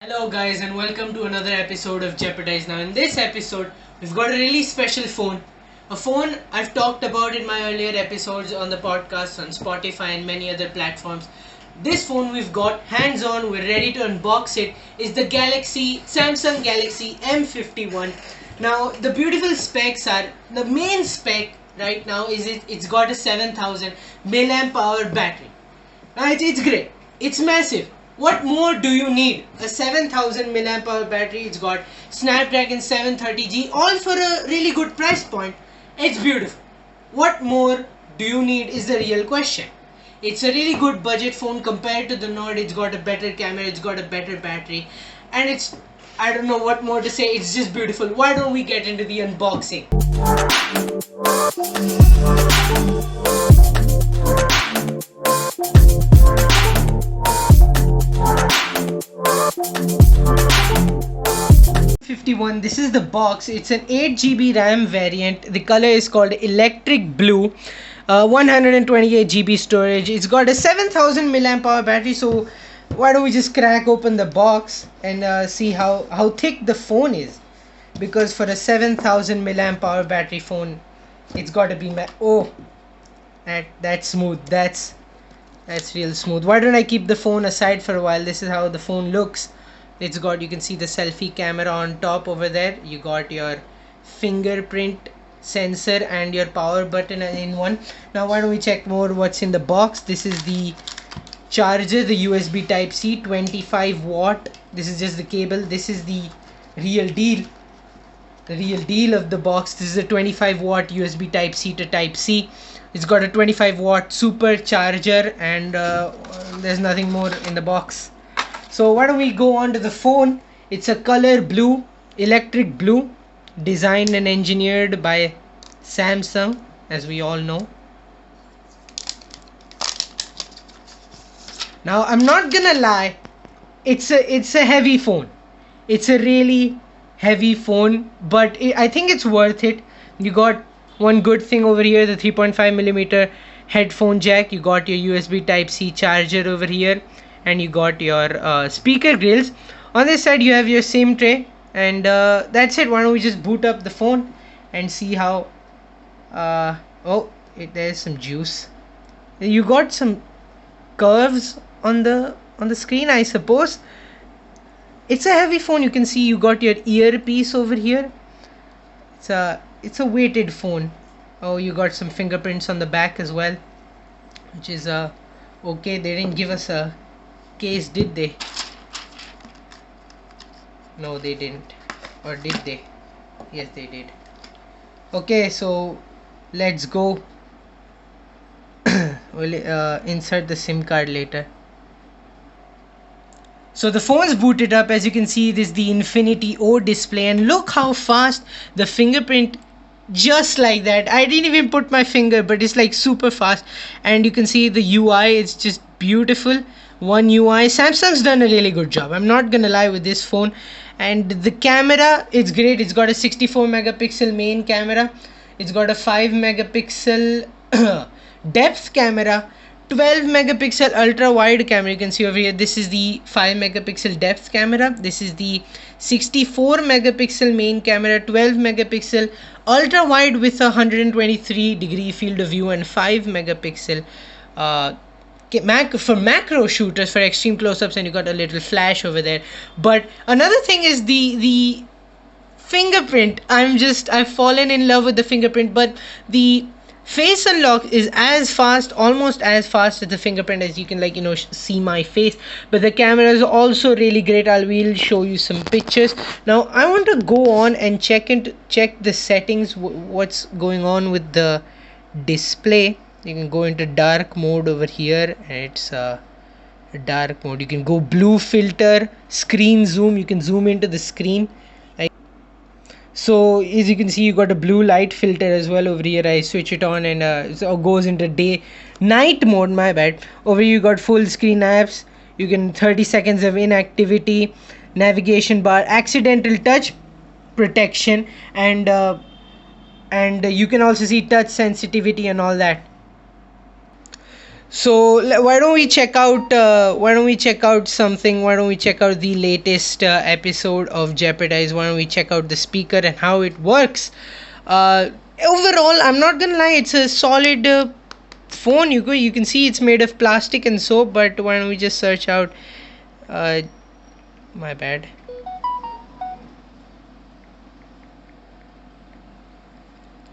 Hello guys and welcome to another episode of Jeopardize. Now in this episode we've got a really special phone. A phone I've talked about in my earlier episodes on the podcast, on Spotify and many other platforms. This phone we've got hands on, we're ready to unbox it, is the Samsung Galaxy M51. Now the beautiful specs are, the main spec right now is it's got a 7000 milliamp hour battery. Now it's great, it's massive. What more do you need? A 7000 milliamp hour battery, it's got Snapdragon 730G, all for a really good price point. It's beautiful. What more do you need is the real question. It's a really good budget phone compared to the Nord. It's got a better camera, it's got a better battery, and I don't know what more to say, it's just beautiful. Why don't we get into the unboxing? 51. This is the box. It's an 8 GB RAM variant. The color is called electric blue. 128 GB storage. It's got a 7000 milliamp hour battery. So why don't we just crack open the box and see how thick the phone is? Because for a 7000 milliamp hour battery phone, it's got to be that's smooth. That's real smooth. Why don't I keep the phone aside for a while? This is how the phone looks. It's got, you can see the selfie camera on top over there. You got your fingerprint sensor and your power button in one. Now why don't we check more what's in the box. This is the charger, the USB type C, 25 watt. This is just the cable. This is the real deal. The real deal of the box. This is a 25 watt USB type C to type C. It's got a 25 watt super charger, and there's nothing more in the box. So why don't we go on to the phone. It's a color blue, electric blue, designed and engineered by Samsung, as we all know. Now I'm not gonna lie, it's a heavy phone. It's a really heavy phone, but I think it's worth it. You got one good thing over here, the 3.5mm headphone jack. You got your USB type C charger over here, and you got your speaker grills. On this side you have your SIM tray, and that's it. Why don't we just boot up the phone and see how there's some juice. You got some curves on the screen, I suppose. It's a heavy phone. You can see you got your earpiece over here. It's a weighted phone. Oh, you got some fingerprints on the back as well, which is okay. They didn't give us a case, did they? No, they didn't. Or did they? Yes, they did. Okay, so let's go. We'll insert the SIM card later. So the phone's booted up. As you can see, this is the Infinity O display, and look how fast the fingerprint, just like that. I didn't even put my finger, but it's like super fast. And you can see the UI, it's just beautiful. One UI. Samsung's done a really good job, I'm not gonna lie, with this phone. And the camera, it's great. It's got a 64 megapixel main camera. It's got a 5 megapixel depth camera, 12 megapixel ultra wide camera. You can see over here, this is the 5 megapixel depth camera. This is the 64 megapixel main camera, 12 megapixel ultra wide with a 123 degree field of view, and 5 megapixel for macro shooters, for extreme close-ups, and you got a little flash over there. But another thing is the fingerprint. I've fallen in love with the fingerprint, but the face unlock is as fast, almost as fast as the fingerprint, as you can see my face. But the camera is also really great. We'll show you some pictures. Now I want to go on and check the settings, what's going on with the display. You can go into dark mode over here, and it's dark mode. You can go blue filter, screen zoom. You can zoom into the screen. So as you can see, you got a blue light filter as well over here. I switch it on, and it goes into night mode, my bad. Over here you got full screen apps. You can 30 seconds of inactivity, navigation bar, accidental touch protection, and you can also see touch sensitivity and all that. So why don't we check out? Why don't we check out something? Why don't we check out the latest episode of Jeopardize? Why don't we check out the speaker and how it works? Overall, I'm not gonna lie, it's a solid phone. You can see it's made of plastic and soap. But why don't we just search out? My bad.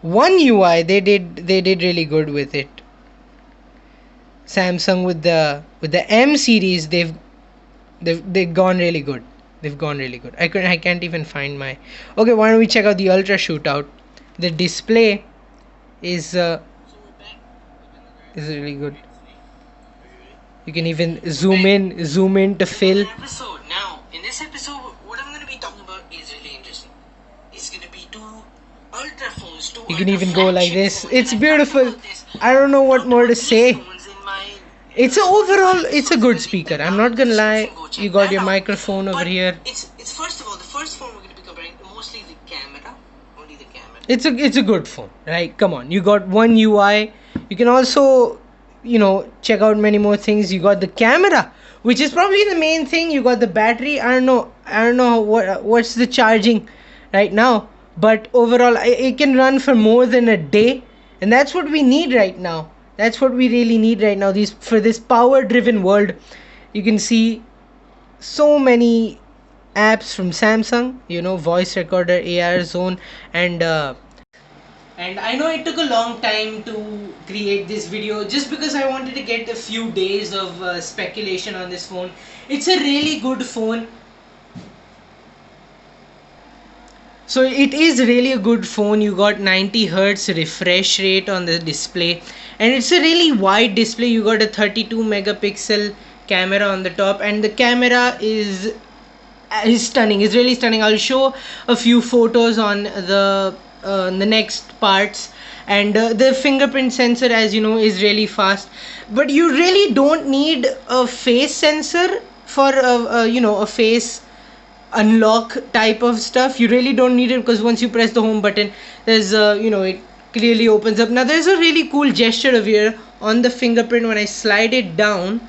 One UI, they did really good with it. Samsung with the M series, they've gone really good. They've gone really good. I can't even find my. Okay, why don't we check out the Ultra Shootout? The display is really good. You can even zoom in to fill. Episode now. In this episode, what I'm going to be talking about is really interesting. It's going to be two ultra phones. You can even go like this. It's beautiful. I don't know what more to say. It's a good speaker. I'm not gonna lie. You got your microphone over here. It's first of all, the first phone we're going to be comparing mostly the camera, only the camera. It's a good phone, right? Come on. You got one UI. You can also, check out many more things. You got the camera, which is probably the main thing. You got the battery. I don't know what's the charging right now, but overall it can run for more than a day, and that's what we need right now. That's what we really need right now. For this power driven world. You can see so many apps from Samsung, voice recorder, AR zone, and I know it took a long time to create this video just because I wanted to get a few days of speculation on this phone. It's a really good phone. So it is really a good phone. You got 90 hertz refresh rate on the display, and it's a really wide display. You got a 32 megapixel camera on the top, and the camera is stunning. It's really stunning. I'll show a few photos on the next parts, and the fingerprint sensor, as you know, is really fast. But you really don't need a face sensor for a face unlock type of stuff. You really don't need it, because once you press the home button, there's it clearly opens up. Now there's a really cool gesture over here on the fingerprint. When I slide it down,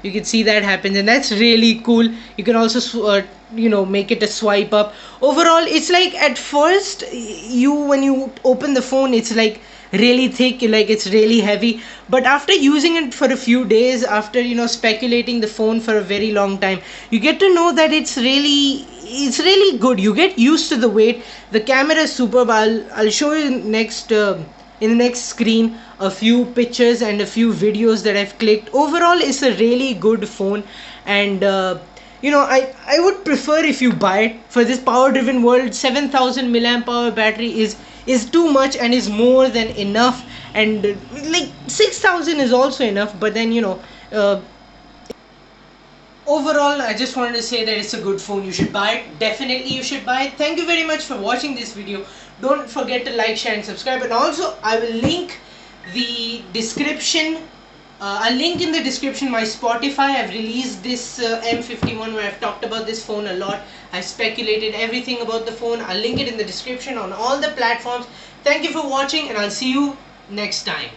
you can see that happens, and that's really cool. You can also make it a swipe up. Overall, it's like at first when you open the phone, it's like really thick, like it's really heavy, but after using it for a few days, after speculating the phone for a very long time, you get to know that it's really good. You get used to the weight. The camera is superb. I'll show you next in the next screen a few pictures and a few videos that I've clicked. Overall, it's a really good phone, and I would prefer, if you buy it for this power driven world, 7000 milliamp hour battery is too much and is more than enough, and like 6000 is also enough. But then overall, I just wanted to say that it's a good phone. You should buy it. Definitely you should buy it. Thank you very much for watching this video. Don't forget to like, share and subscribe, and also I will link the description. I'll link in the description my Spotify. I've released this M51 where I've talked about this phone a lot. I've speculated everything about the phone. I'll link it in the description on all the platforms. Thank you for watching, and I'll see you next time.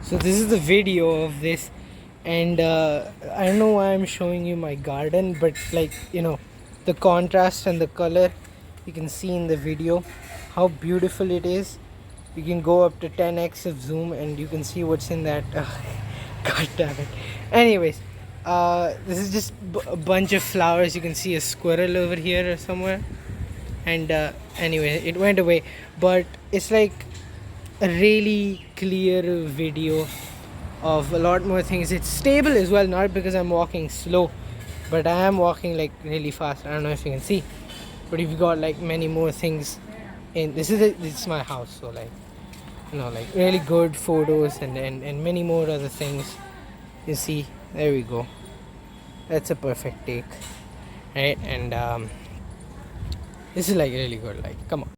So this is the video of this, and I don't know why I'm showing you my garden, but the contrast and the color, you can see in the video how beautiful it is. You can go up to 10x of zoom and you can see what's in that. God damn it. Anyways, this is just a bunch of flowers. You can see a squirrel over here or somewhere, and anyway, it went away, but it's like a really clear video. of a lot more things. It's stable as well, not because I'm walking slow, but I am walking like really fast. I don't know if you can see, but we've got like many more things in this is my house, so like, you know, like really good photos and many more other things. You see, there we go. That's a perfect take, right? And this is like really good. Like, come on.